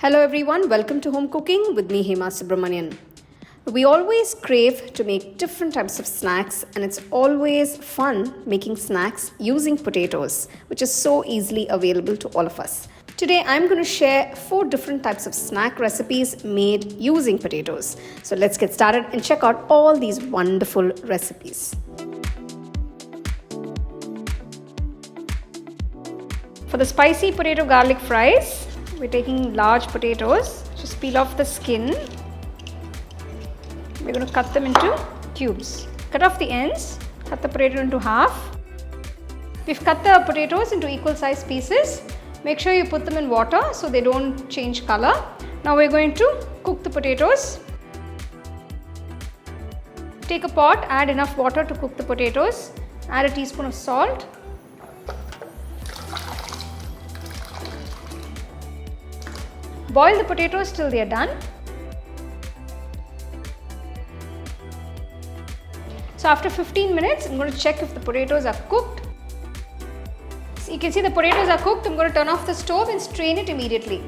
Hello everyone, welcome to Home Cooking with me Hema Subramanian. We always crave to make different types of snacks, and it's always fun making snacks using potatoes, which is so easily available to all of us. Today I'm going to share 4 different types of snack recipes made using potatoes. So let's get started and check out all these wonderful recipes. For the spicy potato garlic fries, we're taking large potatoes. Just peel off the skin. We're going to cut them into cubes. Cut off the ends. Cut the potato into half. We've cut the potatoes into equal size pieces. Make sure you put them in water so they don't change color. Now we're going to cook the potatoes. Take a pot, add enough water to cook the potatoes. Add a teaspoon of salt. Boil the potatoes till they are done. So after 15 minutes, I'm going to check if the potatoes are cooked. So you can see the potatoes are cooked. I'm going to turn off the stove and strain it immediately.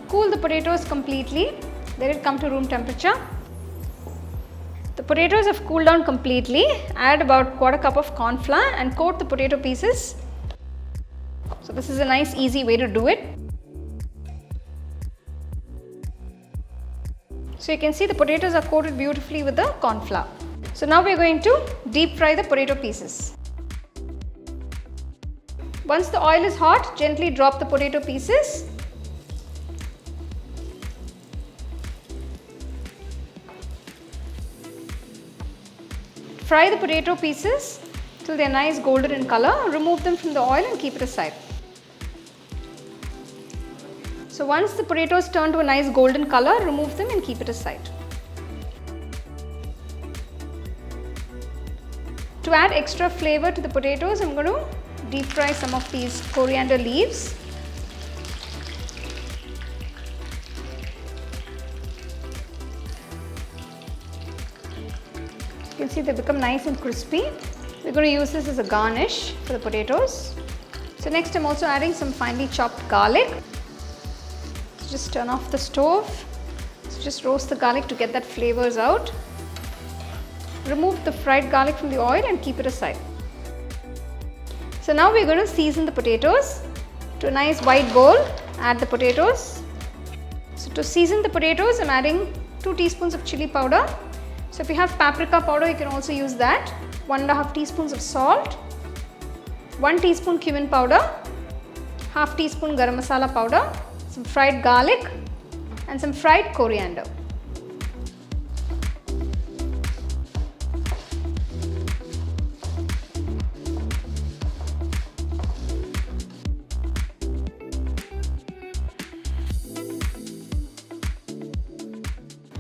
Cool the potatoes completely. Let it come to room temperature. The potatoes have cooled down completely. Add about quarter cup of corn flour and coat the potato pieces. So this is a nice easy way to do it. So you can see the potatoes are coated beautifully with the corn flour. So now we are going to deep fry the potato pieces. Once the oil is hot, gently drop the potato pieces. Fry the potato pieces till they are nice golden in color. Remove them from the oil and keep it aside. So once the potatoes turn to a nice golden color, remove them and keep it aside. To add extra flavor to the potatoes, I'm going to deep fry some of these coriander leaves. You can see they become nice and crispy. We're going to use this as a garnish for the potatoes. So next I'm also adding some finely chopped garlic. So just turn off the stove. So just roast the garlic to get that flavors out. Remove the fried garlic from the oil and keep it aside. So now we're going to season the potatoes. To a nice white bowl, add the potatoes. So to season the potatoes, I'm adding 2 teaspoons of chilli powder. So if you have paprika powder, you can also use that. 1.5 teaspoons of salt, 1 teaspoon cumin powder, half teaspoon garam masala powder, some fried garlic and some fried coriander.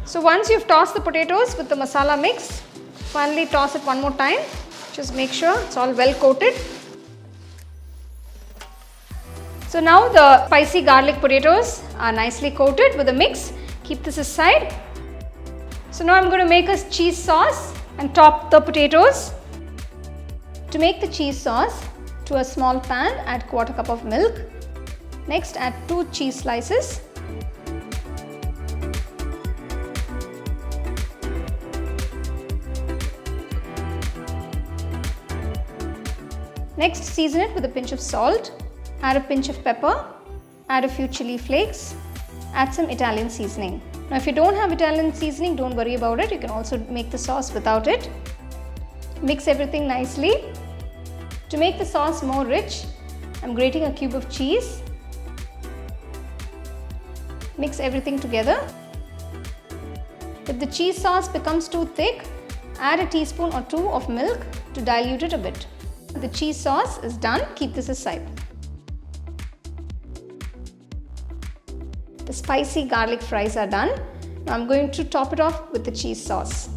So once you've tossed the potatoes with the masala mix, finally toss it one more time. Just make sure it's all well coated. So now the spicy garlic potatoes are nicely coated with the mix. Keep this aside. So now I'm going to make a cheese sauce and top the potatoes. To make the cheese sauce, to a small pan add quarter cup of milk. Next add 2 cheese slices. Next, season it with a pinch of salt, add a pinch of pepper, add a few chilli flakes, add some Italian seasoning. Now if you don't have Italian seasoning, don't worry about it. You can also make the sauce without it. Mix everything nicely. To make the sauce more rich, I'm grating a cube of cheese. Mix everything together. If the cheese sauce becomes too thick, add a teaspoon or 2 of milk to dilute it a bit. The cheese sauce is done. Keep this aside. The spicy garlic fries are done. Now I'm going to top it off with the cheese sauce.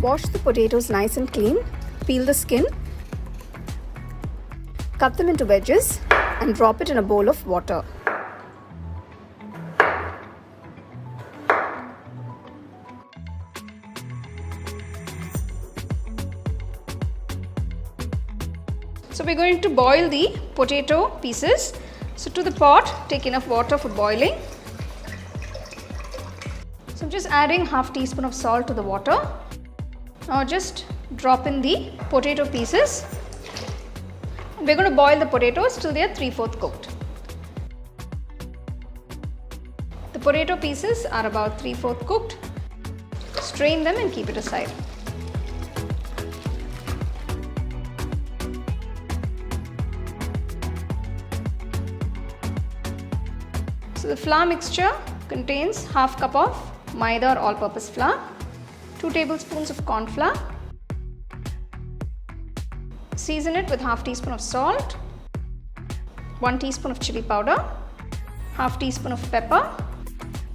Wash the potatoes nice and clean, peel the skin, cut them into wedges and drop it in a bowl of water. So we're going to boil the potato pieces. So to the pot, take enough water for boiling. So I'm just adding half teaspoon of salt to the water. Now just drop in the potato pieces. We're going to boil the potatoes till they are 3/4 cooked. The potato pieces are about 3/4 cooked. Strain them and keep it aside. So the flour mixture contains half cup of maida or all-purpose flour, 2 tablespoons of corn flour. Season it with half teaspoon of salt, 1 teaspoon of chilli powder, half teaspoon of pepper.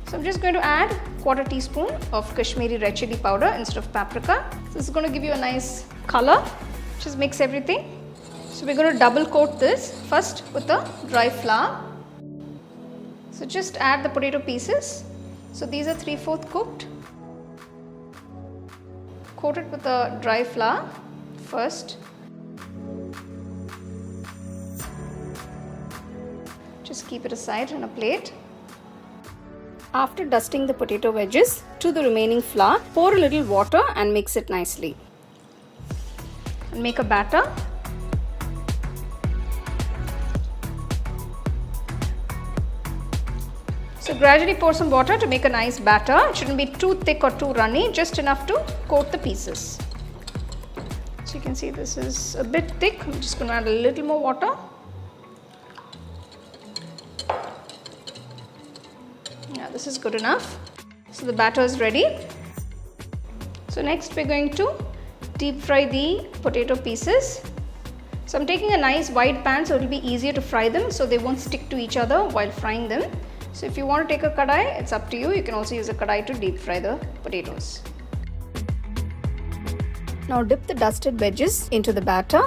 So I'm just going to add 1/4 teaspoon of Kashmiri red chilli powder instead of paprika. So this is going to give you a nice color. Just mix everything. So we're going to double coat this first with the dry flour. So just add the potato pieces. So these are 3/4 cooked. Coat it with the dry flour first. Just keep it aside on a plate. After dusting the potato wedges to the remaining flour, pour a little water and mix it nicely. And make a batter. So gradually pour some water to make a nice batter. It shouldn't be too thick or too runny, just enough to coat the pieces. So you can see this is a bit thick. I'm just going to add a little more water. Yeah, this is good enough. So the batter is ready. So next we're going to deep fry the potato pieces. So I'm taking a nice wide pan so it will be easier to fry them so they won't stick to each other while frying them. So if you want to take a kadai, it's up to you. You can also use a kadai to deep fry the potatoes. Now dip the dusted wedges into the batter.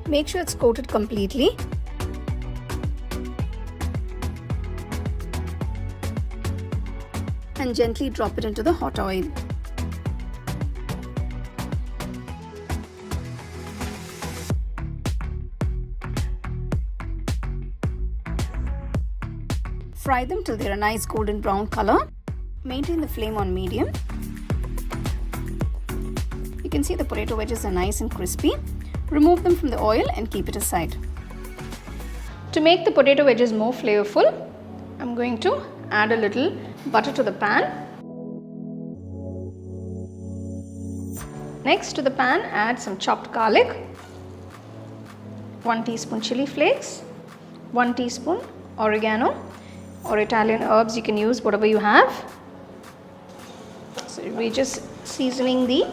Make sure it's coated completely. And gently drop it into the hot oil. Fry them till they're a nice golden brown color. Maintain the flame on medium. You can see the potato wedges are nice and crispy. Remove them from the oil and keep it aside. To make the potato wedges more flavorful, I'm going to add a little butter to the pan. Next to the pan, add some chopped garlic, 1 teaspoon chilli flakes, 1 teaspoon oregano or Italian herbs. You can use whatever you have. So we're just seasoning the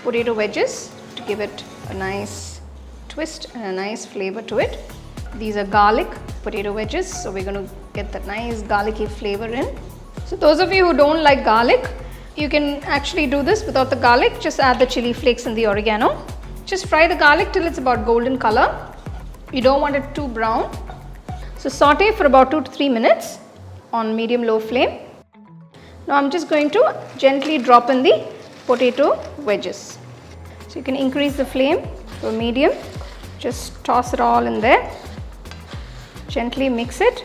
potato wedges to give it a nice twist and a nice flavor to it. These are garlic potato wedges, so we're going to get that nice garlicky flavor in. So those of you who don't like garlic, you can actually do this without the garlic. Just add the chilli flakes and the oregano. Just fry the garlic till it's about golden color. You don't want it too brown. So saute for about 2 to 3 minutes on medium-low flame. Now I'm just going to gently drop in the potato wedges. So you can increase the flame to medium. Just toss it all in there. Gently mix it.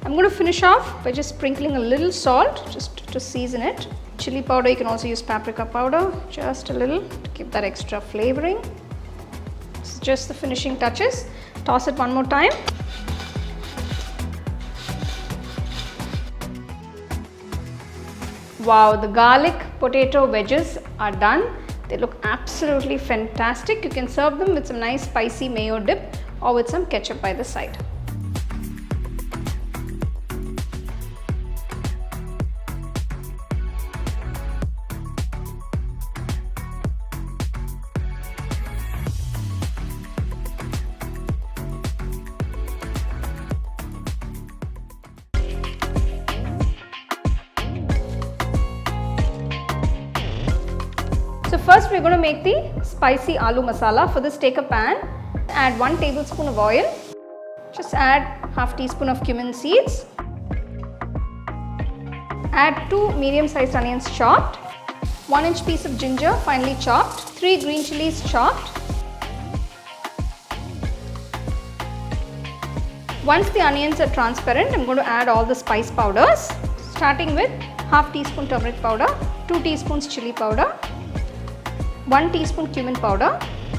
I'm going to finish off by just sprinkling a little salt just to season it. Chilli powder, you can also use paprika powder, just a little to give that extra flavoring. This is just the finishing touches. Toss it one more time. Wow, the garlic potato wedges are done. They look absolutely fantastic. You can serve them with some nice spicy mayo dip or with some ketchup by the side. So first we're going to make the spicy aloo masala. For this, take a pan, add 1 tablespoon of oil, just add half teaspoon of cumin seeds, add 2 medium-sized onions chopped, 1-inch piece of ginger finely chopped, 3 green chilies chopped. Once the onions are transparent, I'm going to add all the spice powders, starting with half teaspoon turmeric powder, 2 teaspoons chilli powder, 1 teaspoon cumin powder,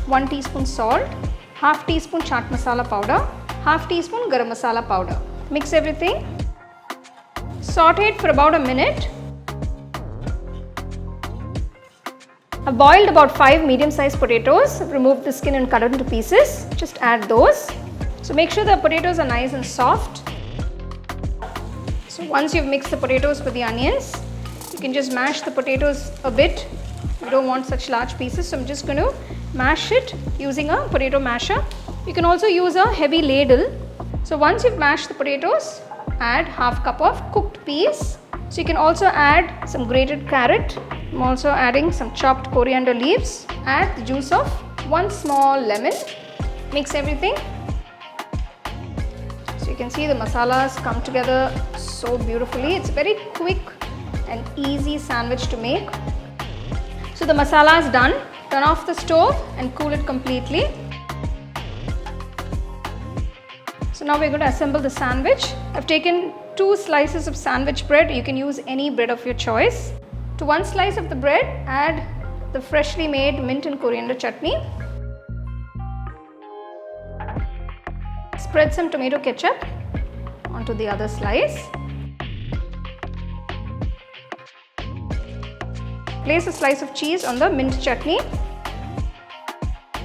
1 teaspoon salt, half teaspoon chaat masala powder, half teaspoon garam masala powder. Mix everything. Saute it for about a minute. I've boiled about 5 medium-sized potatoes. I've removed the skin and cut it into pieces. Just add those. So make sure the potatoes are nice and soft. So once you've mixed the potatoes with the onions, you can just mash the potatoes a bit. You don't want such large pieces, so I'm just going to mash it using a potato masher. You can also use a heavy ladle. So once you've mashed the potatoes, add half cup of cooked peas. So you can also add some grated carrot. I'm also adding some chopped coriander leaves. Add the juice of 1 small lemon. Mix everything. So you can see the masalas come together so beautifully. It's a very quick and easy sandwich to make. So the masala is done. Turn off the stove and cool it completely. So now we're going to assemble the sandwich. I've taken 2 slices of sandwich bread. You can use any bread of your choice. To 1 slice of the bread, add the freshly made mint and coriander chutney. Spread some tomato ketchup onto the other slice. Place a slice of cheese on the mint chutney.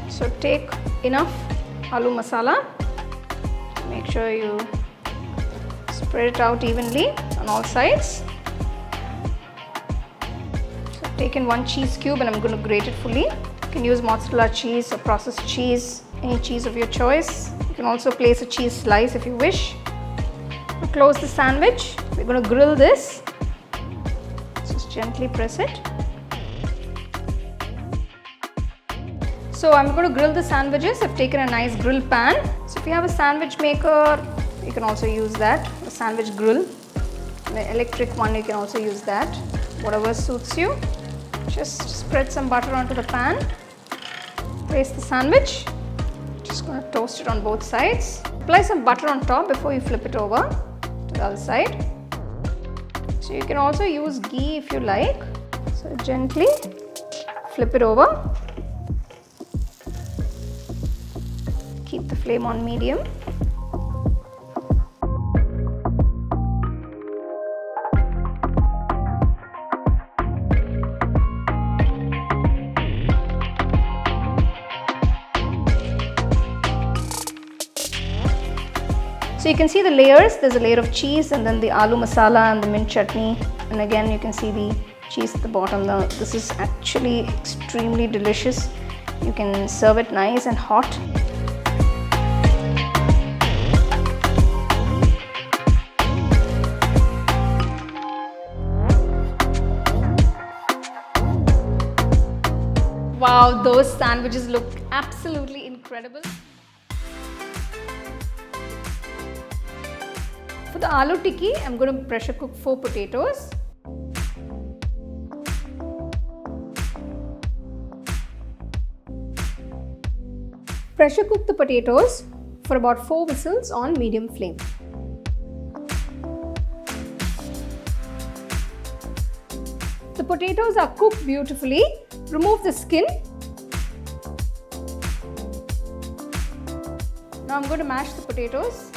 So take enough aloo masala. Make sure you spread it out evenly on all sides. So I've taken 1 cheese cube and I'm going to grate it fully. You can use mozzarella cheese or processed cheese, any cheese of your choice. You can also place a cheese slice if you wish. Now close the sandwich. We're going to grill this. Just gently press it. So I'm going to grill the sandwiches. I've taken a nice grill pan. So if you have a sandwich maker, you can also use that. A sandwich grill, an electric one, you can also use that. Whatever suits you. Just spread some butter onto the pan. Place the sandwich. Just going to toast it on both sides. Apply some butter on top before you flip it over to the other side. So you can also use ghee if you like. So gently flip it over. Keep the flame on medium. So you can see the layers. There's a layer of cheese and then the aloo masala and the mint chutney, and again you can see the cheese at the bottom. This is actually extremely delicious. You can serve it nice and hot. Wow, those sandwiches look absolutely incredible. For the aloo tikki, I'm going to pressure cook 4 potatoes. Pressure cook the potatoes for about 4 whistles on medium flame. The potatoes are cooked beautifully. Remove the skin. Now I'm going to mash the potatoes.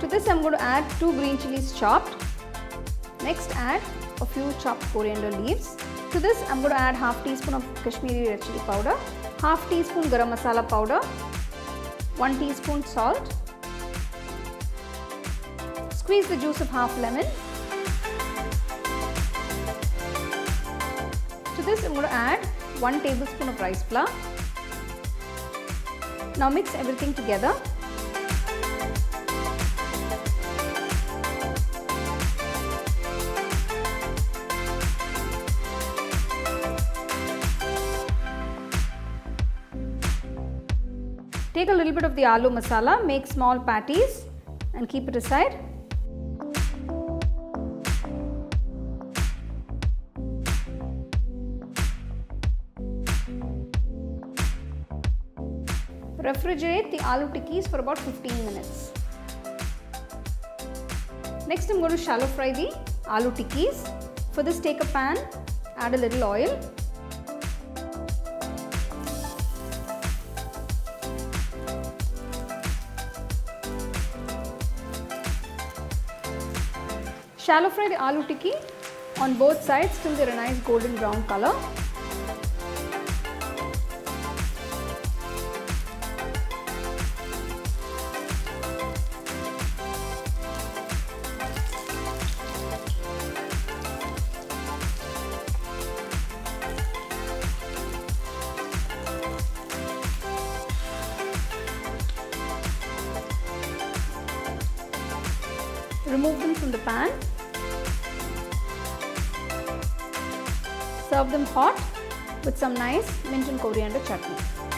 To this I'm going to add 2 green chilies chopped. Next add a few chopped coriander leaves. To this I'm going to add half teaspoon of Kashmiri red chilli powder, half teaspoon garam masala powder, 1 teaspoon salt. Squeeze the juice of half lemon. To this I'm going to add 1 tablespoon of rice flour. Now mix everything together. Take a little bit of the aloo masala, make small patties and keep it aside. Refrigerate the aloo tikkis for about 15 minutes. Next I'm going to shallow fry the aloo tikkis. For this, take a pan, add a little oil. Shallow fry the aloo tikki on both sides till they're a nice golden brown color. Remove them from the pan. Serve them hot with some nice mint and coriander chutney.